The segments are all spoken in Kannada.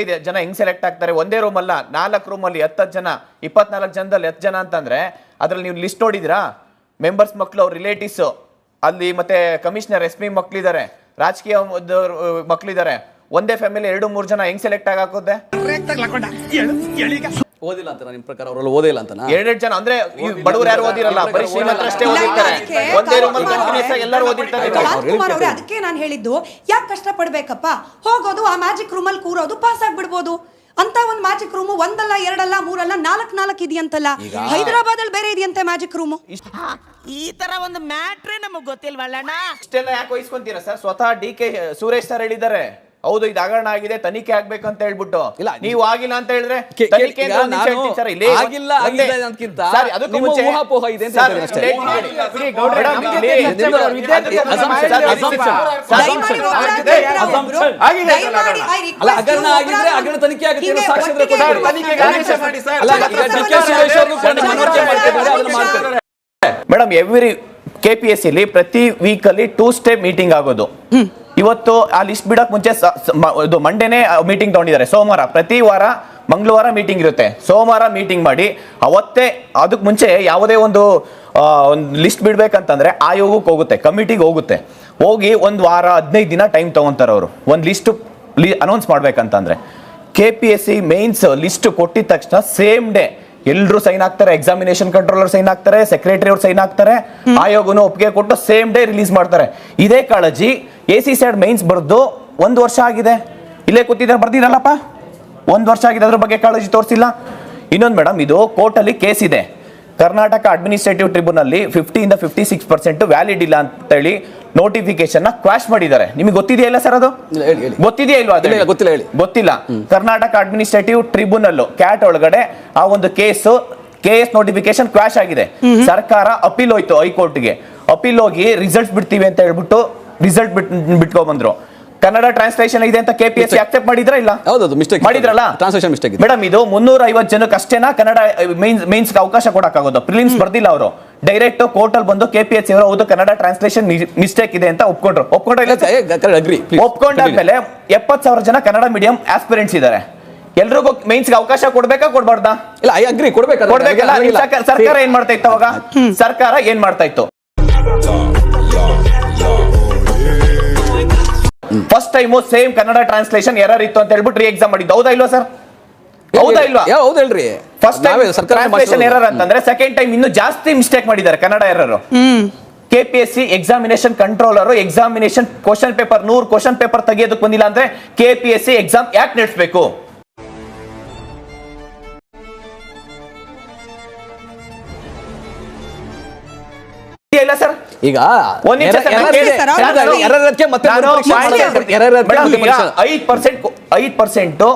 ಇದೆ ಜನ ಹೆಂಗ್ ಸೆಲೆಕ್ಟ್ ಆಗ್ತಾರೆ? ಒಂದೇ ರೂಮ್ ಅಲ್ಲ, 4 ರೂಮಲ್ಲಿ 10 ಜನ, 24 ಜನದಲ್ಲಿ 10 ಜನ ಅಂತಂದ್ರೆ ಅದ್ರಲ್ಲಿ ನೀವು ಲಿಸ್ಟ್ ನೋಡಿದಿರಾ? ಮೆಂಬರ್ಸ್ ಮಕ್ಕಳು, ಅವ್ರ ರಿಲೇಟಿವ್ಸ್ ಅಲ್ಲಿ, ಮತ್ತೆ ಕಮಿಷನರ್ SP ಮಕ್ಕಳಿದ್ದಾರೆ, ರಾಜಕೀಯ ಮಕ್ಕಳಿದ್ದಾರೆ. ಒಂದೇ ಫ್ಯಾಮಿಲಿ 2-3 ಜನ ಹೆಂಗ್ ಸೆಲೆಕ್ಟ್ ಆಗಾಕೋದೆ? ಓದಿಲ್ಲ ಅಂತ ನಿಮ್ ಪ್ರಕಾರ ಅವರಲ್ಲಿ ಓದಿಲ್ಲ ಅಂತ 2 ಜನ ಅಂದ್ರೆ ಬಡವರು ಯಾರು ಓದಿರಲ್ಲ, ಬರೀ ಶ್ರೀಮಂತರಷ್ಟೇ ಓದಿರ್ತಾರೆ. ಒಂದೇ ರೂಮಲ್ಲಿ ಕಂಟಿನ್ಯೂಸ್ ಆಗಿ ಎಲ್ಲರೂ ಓದಿರ್ತಾರೆ. ರಾಜ್ಕುಮಾರ್ ಅವರೇ ಅದಕ್ಕೆ ನಾನು ಹೇಳಿದ್ದು, ಯಾಕೆ ಕಷ್ಟ ಪಡ್ಬೇಕಪ್ಪ, ಹೋಗೋದು ಆ ಮ್ಯಾಜಿಕ್ ರೂಮ್ ಅಲ್ಲಿ ಕೂರೋದು, ಪಾಸ್ ಆಗ್ಬಿಡ್ಬೋದು ಅಂತ. ಒಂದು ಮ್ಯಾಜಿಕ್ ರೂಮ್ ಒಂದಲ್ಲ 2 ಅಲ್ಲ 3 ಅಲ್ಲ 4 ಇದೆಯಂತಲ್ಲ. ಹೈದರಾಬಾದ್ ಅಲ್ಲಿ ಬೇರೆ ಇದೆಯಂತೆ ಮ್ಯಾಜಿಕ್ ರೂಮ್. ಈ ತರ ಒಂದು ಮ್ಯಾಟ್ರೇ ನಮಗ್ ಗೊತ್ತಿಲ್ವಲ್ಲಣ್ಣ. ಇಷ್ಟೆಲ್ಲ ಯಾಕೆ ವಹಿಸ್ಕೊಂತೀರಾ ಸರ್? ಸ್ವತಃ DK ಸುರೇಶ್ ಸರ್ ಹೇಳಿದ್ದಾರೆ, ಹೌದು ಇದು ಹಗರಣ ಆಗಿದೆ, ತನಿಖೆ ಆಗ್ಬೇಕಂತ ಹೇಳ್ಬಿಟ್ಟು. ನೀವು ಆಗಿಲ್ಲ ಅಂತ ಹೇಳಿದ್ರೆ ತನಿಖೆ ಮೇಡಮ್, ಎವ್ರಿ KPSC ಪ್ರತಿ ವೀಕ್ ಅಲ್ಲಿ 2 ಸ್ಟೆಪ್ ಮೀಟಿಂಗ್ ಆಗೋದು. ಇವತ್ತು ಆ ಲಿಸ್ಟ್ ಬಿಡಕ್ ಮುಂಚೆ ಇದು ಮಂಡೇನೆ ಮೀಟಿಂಗ್ ತಗೊಂಡಿದ್ದಾರೆ. ಸೋಮವಾರ, ಪ್ರತಿ ವಾರ ಮಂಗಳವಾರ ಮೀಟಿಂಗ್ ಇರುತ್ತೆ. ಸೋಮವಾರ ಮೀಟಿಂಗ್ ಮಾಡಿ ಅವತ್ತೇ, ಅದಕ್ಕೆ ಮುಂಚೆ ಯಾವುದೇ ಒಂದು ಲಿಸ್ಟ್ ಬಿಡ್ಬೇಕಂತಂದ್ರೆ ಆಯೋಗಕ್ಕೆ ಹೋಗುತ್ತೆ, ಕಮಿಟಿಗೆ ಹೋಗುತ್ತೆ. ಹೋಗಿ 1 ವಾರ 15 ದಿನ ಟೈಮ್ ತಗೊಂತಾರೆ ಅವರು ಒಂದು ಲಿಸ್ಟ್ ಅನೌನ್ಸ್ ಮಾಡ್ಬೇಕಂತಂದ್ರೆ. KPSC ಮೇನ್ಸ್ ಲಿಸ್ಟ್ ಕೊಟ್ಟಿದ ತಕ್ಷಣ ಸೇಮ್ ಡೇ ಎಲ್ಲರೂ ಸೈನ್ ಆಗ್ತಾರೆ, ಎಕ್ಸಾಮಿನೇಷನ್ ಕಂಟ್ರೋಲರ್ ಸೈನ್ ಆಗ್ತಾರೆ, ಸೆಕ್ರೆಟರಿ ಅವ್ರು ಸೈನ್ ಆಗ್ತಾರೆ, ಆಯೋಗನು ಒಪ್ಪಿಗೆ ಕೊಟ್ಟು ಸೇಮ್ ಡೇ ರಿಲೀಸ್ ಮಾಡ್ತಾರೆ. ಇದೇ ಕಾಳಜಿ AC ಸೈಡ್ ಮೈನ್ಸ್ ಬರ್ದು 1 ವರ್ಷ ಆಗಿದೆ, ಇಲ್ಲೇ ಕೂತಿದ್ರೆ ಬರ್ದಿರಲ್ಲಪ್ಪ, 1 ವರ್ಷ ಆಗಿದೆ, ಅದ್ರ ಬಗ್ಗೆ ಕಾಳಜಿ ತೋರಿಸಿಲ್ಲ. ಇನ್ನೊಂದು ಮೇಡಮ್, ಇದು ಕೋರ್ಟಲ್ಲಿ ಕೇಸ್ ಇದೆ. Karnataka administrative tribunal 50 to 56% valid ಇಲ್ಲ ಅಂತ ಹೇಳಿ ನೋಟಿಫಿಕೇಶನ್ ನ ಕ್ವಾಶ್ ಮಾಡಿದ್ದಾರೆ. ನಿಮಗೆ ಗೊತ್ತಿದೆಯಾ ಇಲ್ಲ ಸರ್? ಅದು ಗೊತ್ತಿದೆಯಾ ಇಲ್ವಾ? ಗೊತ್ತಿಲ್ಲ. ಕರ್ನಾಟಕ ಅಡ್ಮಿನಿಸ್ಟ್ರೇಟಿವ್ ಟ್ರಿಬ್ಯುನಲ್ ಕ್ಯಾಟ್ ಒಳಗಡೆ ಆ ಒಂದು KS ನೋಟಿಫಿಕೇಶನ್ ಕ್ವಾಶ್ ಆಗಿದೆ. ಸರ್ಕಾರ ಅಪೀಲ್ ಹೋಯ್ತು ಹೈಕೋರ್ಟ್ಗೆ. ಅಪೀಲ್ ಹೋಗಿ ರಿಸಲ್ಟ್ ಬಿಡ್ತೀವಿ ಅಂತ ಹೇಳ್ಬಿಟ್ಟು ರಿಸಲ್ಟ್ ಬಿಟ್ಕೊಂಡ್ ಬಂದ್ರು. ಕನ್ನಡ ಟ್ರಾನ್ಸ್ಲೇಷನ್ ಇದೆ ಅಂತ KPSC ಆಕ್ಸೆಪ್ಟ್ ಮಾಡಿದ್ರ ಇಲ್ಲ? ಮಾಡಿದ್ರಲ್ಲ. Translation mistake. ಮೇಡಮ್, ಇದು 350 ಜನಕ್ಕೆ ಅಷ್ಟೇನಾ ಕನ್ನಡ ಮೇನ್ಸ್ ಅವಕಾಶ ಕೊಡಕ್ಕಾಗೋದು? ಪ್ರಿಲಿಮ್ಸ್ ಬರ್ದಿಲ್ಲ ಅವರು, ಡೈರೆಕ್ಟ್ ಕೋರ್ಟ್ ಅಲ್ಲಿ ಬಂದು KPSC ಅವರು ಹೌದು ಕನ್ನಡ ಟ್ರಾನ್ಸ್ಲೇಷನ್ ಮಿಸ್ಟೇಕ್ ಇದೆ ಅಂತ ಒಪ್ಕೊಂಡಾದ್ಮೇಲೆ 70,000 ಜನ ಕನ್ನಡ ಮೀಡಿಯಂ ಆಸ್ಪಿರೆಂಟ್ಸ್ ಇದ್ದಾರೆ. ಎಲ್ರಿಗೂ ಮೇನ್ಸ್ ಅವಕಾಶ ಕೊಡ್ಬೇಕಾ ಕೊಡ್ಬಾರ್ದಾ? ಇಲ್ಲ, ಐ ಅಗ್ರಿ, ಕೊಡ್ಬೇಕಲ್ಲ. ಸರ್ಕಾರ ಏನ್ ಮಾಡ್ತಾ ಇತ್ತು ಅವಾಗ? ಸರ್ಕಾರ ಏನ್ ಮಾಡ್ತಾ ಇತ್ತು? First time same Kannada translation error ಇತ್ತು ಅಂತ ಹೇಳ್ಬಿಟ್ಟು ಎಕ್ಸಾಮ್ ಮಾಡಿದ್ದು. ಹೌದಾ ಇಲ್ವಾ ಸರ್? ಹೌದಾ ಇಲ್ವಾ? ಹೌದಲ್ರಿ. ಫಸ್ಟ್ ಟೈಮ್ ಟ್ರಾನ್ಸ್ಲೇಷನ್ ಎರರ್ ಅಂತಂದ್ರೆ ಸೆಕೆಂಡ್ ಟೈಮ್ ಇನ್ನು ಜಾಸ್ತಿ ಮಿಸ್ಟೇಕ್ ಮಾಡಿದ್ದಾರೆ Kannada error. KPSC examination controller examination question paper 100 question paper ತೆಗೆಯೋದಕ್ಕೆ ಬಂದಿಲ್ಲ ಅಂದ್ರೆ KPSC ಎಕ್ಸಾಮ್ ಯಾಕೆ ನಡೆಸಬೇಕು? ಇಲ್ಲ ಸರ್. ಈಗ 5%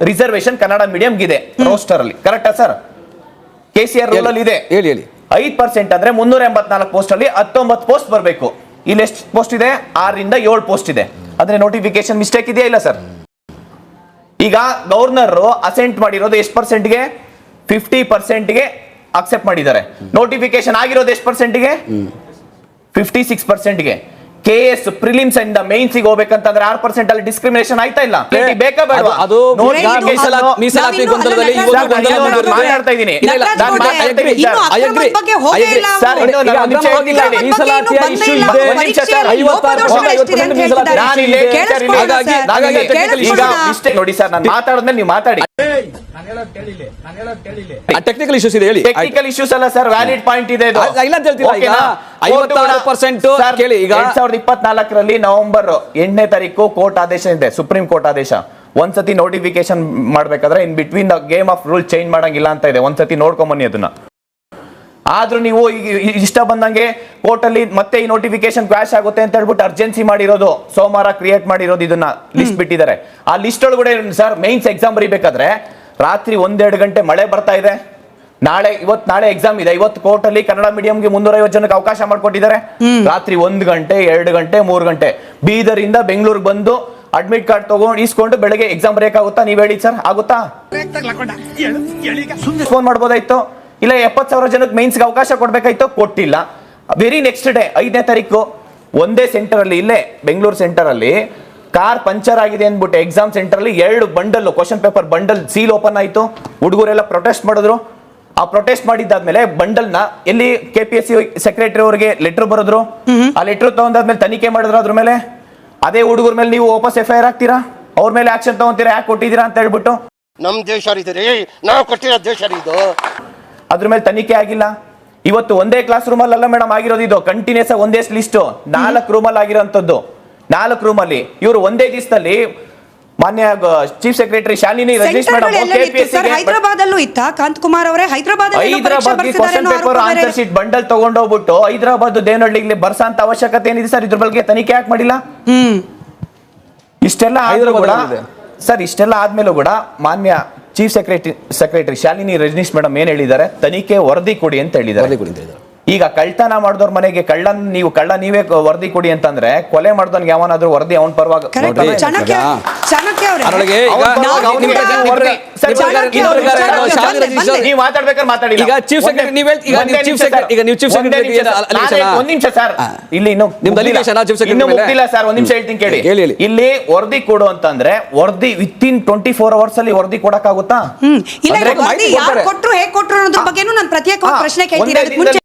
ರಿಸರ್ವೇಶನ್ ಕನ್ನಡ ಮೀಡಿಯಂ ಇದೆ ರೋಸ್ಟರ್ ಅಲ್ಲಿ, ಕರೆಕ್ಟಾ ಸರ್? KCR ರೂಲ್ ಅಲ್ಲಿ ಇದೆ. 5% ಅಂದ್ರೆ 384 ಪೋಸ್ಟ್ ಅಲ್ಲಿ 19 ಪೋಸ್ಟ್ ಬರಬೇಕು. ಇಲ್ಲಿ ಎಷ್ಟು ಪೋಸ್ಟ್ ಇದೆ? 6 ರಿಂದ 7 ಪೋಸ್ಟ್ ಇದೆ. ಅಂದ್ರೆ ನೋಟಿಫಿಕೇಶನ್ ಮಿಸ್ಟೇಕ್ ಇದೆಯಾ ಇಲ್ಲ ಸರ್? ಈಗ ಗವರ್ನರ್ ಅಸೆಂಟ್ ಮಾಡಿರೋದು ಎಷ್ಟು ಪರ್ಸೆಂಟ್ಗೆ? 50%ಗೆ ಅಕ್ಸೆಪ್ಟ್ ಮಾಡಿದ್ದಾರೆ. ನೋಟಿಫಿಕೇಶನ್ ಆಗಿರೋದು ಎಷ್ಟು ಪರ್ಸೆಂಟ್ಗೆ? 56%ಗೆ. KS ಪ್ರಿಲಿಮ್ಸ್ ಇಂದ ಮೇನ್ಸ್ ಗೆ ಹೋಗ್ಬೇಕಂತಂದ್ರೆ 6% ಅಲ್ಲಿ ಡಿಸ್ಕ್ರಿಮಿನೇಷನ್ ಆಯ್ತಾ ಇಲ್ಲ? ಬೇಕಾ ಬೇಡ? ಅದು ಮೀಸಲಾತಿ ಗೊಂದಲದಲ್ಲಿ ಮಾತಾಡ್ತಾ ಇದ್ದೀನಿ. ಮೀಸಲಾತಿಯ ಇಶ್ಯೂ ಇದೆ. ನೋಡಿ ಸರ್, ನಾನು ಮಾತಾಡಿದ್ಮೇಲೆ ನೀವು ಮಾತಾಡಿ. ಟೆಕ್ನಿಕಲ್ ಇಶ್ಯೂಸ್ ಇದೆ, ಹೇಳಿ. ಟೆಕ್ನಿಕಲ್ ಇಶ್ಯೂಸ್ ಅಲ್ಲ ಸರ್, ವ್ಯಾಲಿಡ್ ಪಾಯಿಂಟ್ ಇದೆ. ಇಲ್ಲ ಅಂತ ಹೇಳ್ತೀರಾ? ಈಗ 56% ಕೇಳಿ. ಈಗ 2024 ನವೆಂಬರ್ 8ನೇ ತಾರೀಕು ಕೋರ್ಟ್ ಆದೇಶ ಇದೆ, ಸುಪ್ರೀಂ ಕೋರ್ಟ್ ಆದೇಶ. ಒಂದ್ಸತಿ ನೋಟಿಫಿಕೇಶನ್ ಮಾಡ್ಬೇಕಾದ್ರೆ in between the game of rule change ಮಾಡಂಗಿಲ್ಲ ಅಂತ ಇದೆ. ಒಂದ್ಸತಿ ನೋಡ್ಕೊಂಬನ್ನಿ ಅದನ್ನ. ಆದ್ರೂ ನೀವು ಇಷ್ಟ ಬಂದಂಗೆ ಕೋರ್ಟ್ ಅಲ್ಲಿ ಮತ್ತೆ ಈ ನೋಟಿಫಿಕೇಶನ್ ಕ್ವಾಶ್ ಆಗುತ್ತೆ ಅಂತ ಹೇಳ್ಬಿಟ್ಟು ಅರ್ಜೆನ್ಸಿ ಮಾಡಿರೋದು, ಸೋಮವಾರ ಕ್ರಿಯೇಟ್ ಮಾಡಿರೋದು, ಇದನ್ನ ಲಿಸ್ಟ್ ಬಿಟ್ಟಿದ್ದಾರೆ. ಆ ಲಿಸ್ಟ್ ಒಳಗಡೆ ಸರ್ ಮೇನ್ಸ್ ಎಕ್ಸಾಮ್ ಬರೀಬೇಕಾದ್ರೆ ರಾತ್ರಿ 1-2 ಗಂಟೆ ಮಳೆ ಬರ್ತಾ ಇದೆ. ನಾಳೆ ಎಕ್ಸಾಮ್ ಇದೆ. ಇವತ್ತು ಕೋರ್ಟ್ ಅಲ್ಲಿ ಕನ್ನಡ ಮೀಡಿಯಂಗೆ 350 ಜನಕ್ಕೆ ಅವಕಾಶ ಮಾಡ್ಕೊಟ್ಟಿದ್ದಾರೆ. ರಾತ್ರಿ 1 ಗಂಟೆ 2 ಗಂಟೆ 3 ಗಂಟೆ ಬೀದರಿಂದ ಬೆಂಗಳೂರಿಗೆ ಬಂದು ಅಡ್ಮಿಟ್ ಕಾರ್ಡ್ ಇಸ್ಕೊಂಡು ಬೆಳಗ್ಗೆ ಎಕ್ಸಾಮ್ ಬರೆಯಕ್ಕಾಗುತ್ತಾ? ನೀವ್ ಹೇಳಿ ಸರ್, ಆಗುತ್ತಾ? ಫೋನ್ ಮಾಡ್ಬೋದಾಯ್ತು. ಇಲ್ಲ 70,000 ಜನಕ್ಕೆ ಮೇನ್ಸ್ಗೆ ಅವಕಾಶ ಕೊಡ್ಬೇಕಾಯ್ತು, ಕೊಟ್ಟಿಲ್ಲ. ವೆರಿ ನೆಕ್ಸ್ಟ್ ಡೇ 5ನೇ ತಾರೀಕು ಒಂದೇ ಸೆಂಟರ್ ಅಲ್ಲಿ, ಇಲ್ಲೇ ಬೆಂಗಳೂರು ಸೆಂಟರ್ ಅಲ್ಲಿ ಕಾರ್ ಪಂಚರ್ ಆಗಿದೆ ಅಂದ್ಬಿಟ್ಟು ಎಕ್ಸಾಮ್ ಸೆಂಟರ್ ಅಲ್ಲಿ 2 bundle question paper bundle seal open ಆಯ್ತು. ಹುಡುಗರೆಲ್ಲ ಪ್ರೊಟೆಸ್ಟ್ ಮಾಡಿದ್ರು. ಆ ಪ್ರೊಟೆಸ್ಟ್ ಮಾಡಿದ್ದಾದ್ಮೇಲೆ ಬಂಡಲ್ ನ ಎಲ್ಲಿ KPSC ಸೆಕ್ರೆಟರಿ ಅವರಿಗೆ ಲೆಟರ್ ಬರೆದ್ರು. ಆ ಲೆಟರ್ ತಗೊಂಡಾದ್ಮೇಲೆ ತನಿಖೆ ಮಾಡಿದ್ರು. ಅದ್ರ ಮೇಲೆ ಅದೇ ಹುಡುಗರ ಮೇಲೆ ನೀವು ವಾಪಸ್ FIR ಹಾಕ್ತೀರಾ, ಅವ್ರ ಮೇಲೆ ಆಕ್ಷನ್ ತಗೊಂತೀರಾ, ಯಾಕೆ ಕೊಟ್ಟಿದ್ದೀರಾ ಅಂತ ಹೇಳ್ಬಿಟ್ಟು. ನಮ್ ದೇಶ ರೀ ನಾವು ಕೊಟ್ಟಿರೋ ದೇಶ ಇದು. ಅದ್ರ ಮೇಲೆ ತನಿಖೆ ಆಗಿಲ್ಲ. ಇವತ್ತು ಒಂದೇ ಕ್ಲಾಸ್ ರೂಮ್ ಅಲ್ಲ ಮೇಡಮ್ ಆಗಿರೋದು, ಇದು ಕಂಟಿನ್ಯೂಸ್ ಆಗಿ ಒಂದೇ ಲಿಸ್ಟ್ 4 ರೂಮಲ್ಲಿ ಆಗಿರೋಂಥದ್ದು. 4 ರೂಮಲ್ಲಿ ಇವರು ಒಂದೇ ದಿವಸದಲ್ಲಿ ಮಾನ್ಯ chief secretary Shalini Rajneesh madam Hyderabad ಅಲ್ಲೂ ಇತ್ತ ಕಾಂತ್ ಕುಮಾರ್ ಅವರೇ Hyderabad question paper answer sheet bundle ತಗೊಂಡೋಗ್ಬಿಟ್ಟು ಹೈದರಾಬಾದ್ ದೇವನಹಳ್ಳಿಗೆ ಬರ್ಸಂತ ಅವಶ್ಯಕತೆ ಏನಿದೆ ಸರ್? ಇದ್ರ ಬಗ್ಗೆ ತನಿಖೆ ಯಾಕೆ ಮಾಡಿಲ್ಲ? ಇಷ್ಟೆಲ್ಲ ಆದ್ರೂ ಕೂಡ ಸರ್, ಇಷ್ಟೆಲ್ಲ ಆದ್ಮೇಲೂ ಕೂಡ ಮಾನ್ಯ chief secretary Shalini Rajneesh madam ಏನ್ ಹೇಳಿದ್ದಾರೆ, ತನಿಖೆ ವರದಿ ಕೊಡಿ ಅಂತ ಹೇಳಿದ್ದಾರೆ. ಈಗ ಕಳ್ತನ ಮಾಡಿದವ್ರ ಮನೆಗೆ ಕಳ್ಳ ನೀವೇ ವರದಿ ಕೊಡಿ ಅಂತಂದ್ರೆ, ಕೊಲೆ ಮಾಡಿದವನ್ಗೆ ಯಾವನಾದ್ರೂ ವರದಿ ಅವನ ಪರವಾಗಿ ನೀವು ಮಾತಾಡ್ಬೇಕಾದ್ರೆ ಮಾತಾಡಿ. ಈಗ ಚೀಫ್ ಸೆಕ್ರೆಟರಿ ಒಂದ್ ನಿಮಿಷ ಸರ್, ಇಲ್ಲಿ ಇನ್ನು ಮುಗ್ದಿಲ್ಲ ಸರ್, ಒಂದ್ ನಿಮಿಷ ಹೇಳ್ತೀನಿ ಕೇಳಿ. ಇಲ್ಲಿ ವರದಿ ಕೊಡು ಅಂತಂದ್ರೆ ವರದಿ ವಿತಿನ್ 24 hours ಅಲ್ಲಿ ವರದಿ ಕೊಡಕ್ಕಾಗುತ್ತಾ? ಇಲ್ಲ, ವರದಿ ಯಾರು ಕೊಟ್ರು ಹೇಗೆ ಕೊಟ್ರು ಅನ್ನೋದ್ರ ಬಗ್ಗೆನೂ ನಾನು ಪ್ರತ್ಯೇಕವಾಗಿ ಪ್ರಶ್ನೆ ಕೇಳ್ತೀನಿ.